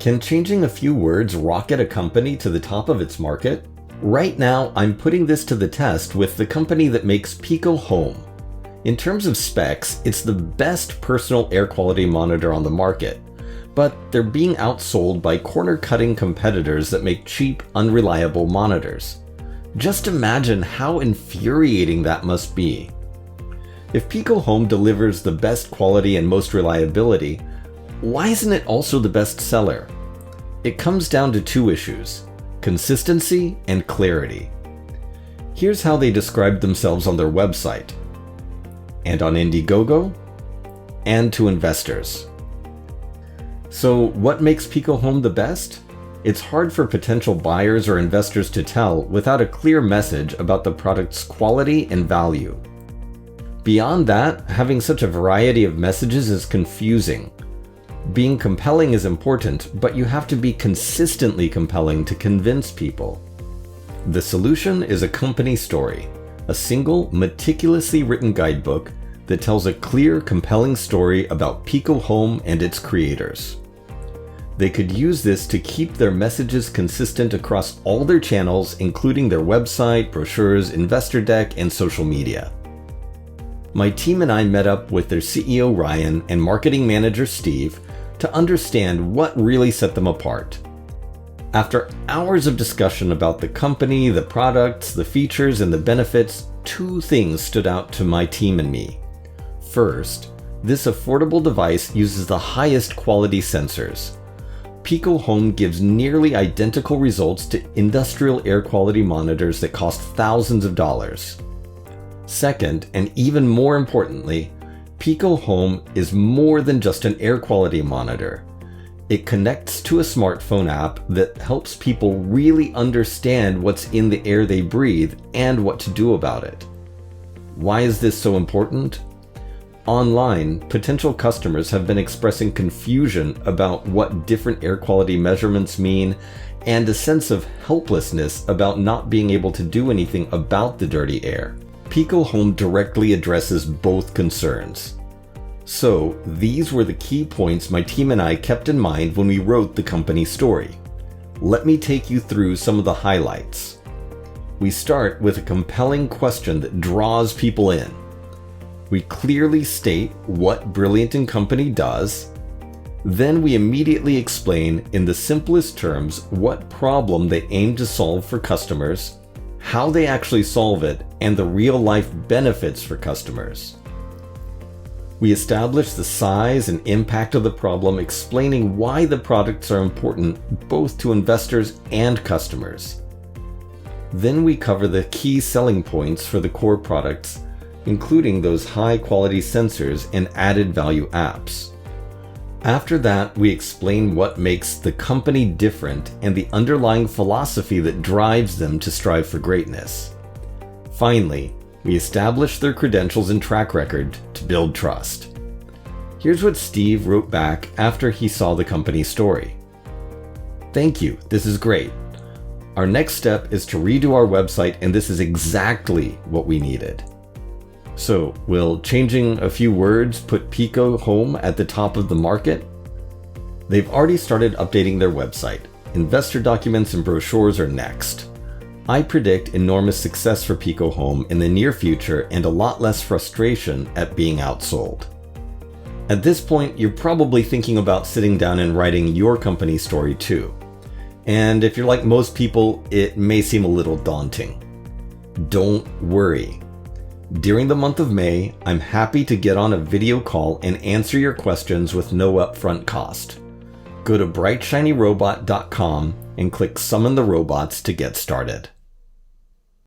Can changing a few words rocket a company to the top of its market? Right now, I'm putting this to the test with the company that makes PiCO Home. In terms of specs, it's the best personal air quality monitor on the market, but they're being outsold by corner-cutting competitors that make cheap, unreliable monitors. Just imagine how infuriating that must be. If PiCO Home delivers the best quality and most reliability, why isn't it also the best seller? It comes down to two issues: consistency and clarity. Here's how they describe themselves on their website, and on Indiegogo, and to investors. So what makes PiCO Home the best? It's hard for potential buyers or investors to tell without a clear message about the product's quality and value. Beyond that, having such a variety of messages is confusing. Being compelling is important, but you have to be consistently compelling to convince people. The solution is a company story, a single, meticulously written guidebook that tells a clear, compelling story about PiCO Home and its creators. They could use this to keep their messages consistent across all their channels, including their website, brochures, investor deck, and social media. My team and I met up with their CEO Ryan and marketing manager Steve to understand what really set them apart. After hours of discussion about the company, the products, the features, and the benefits, two things stood out to my team and me. First, this affordable device uses the highest quality sensors. PiCO Home gives nearly identical results to industrial air quality monitors that cost thousands of dollars. Second, and even more importantly, PiCO Home is more than just an air quality monitor. It connects to a smartphone app that helps people really understand what's in the air they breathe and what to do about it. Why is this so important? Online, potential customers have been expressing confusion about what different air quality measurements mean and a sense of helplessness about not being able to do anything about the dirty air. PiCO Home directly addresses both concerns. So, these were the key points my team and I kept in mind when we wrote the company story. Let me take you through some of the highlights. We start with a compelling question that draws people in. We clearly state what Brilliant & Company does. Then we immediately explain in the simplest terms what problem they aim to solve for customers, how they actually solve it, and the real-life benefits for customers. We establish the size and impact of the problem, explaining why the products are important both to investors and customers. Then we cover the key selling points for the core products, including those high-quality sensors and added value apps. After that, we explain what makes the company different and the underlying philosophy that drives them to strive for greatness. Finally, we establish their credentials and track record to build trust. Here's what Steve wrote back after he saw the company story. "Thank you, this is great. Our next step is to redo our website, and this is exactly what we needed." So, will changing a few words put PiCO Home at the top of the market? They've already started updating their website. Investor documents and brochures are next. I predict enormous success for PiCO Home in the near future and a lot less frustration at being outsold. At this point, you're probably thinking about sitting down and writing your company story too. And if you're like most people, it may seem a little daunting. Don't worry. During the month of May, I'm happy to get on a video call and answer your questions with no upfront cost. Go to brightshiny robot.com and click Summon the Robots to get started.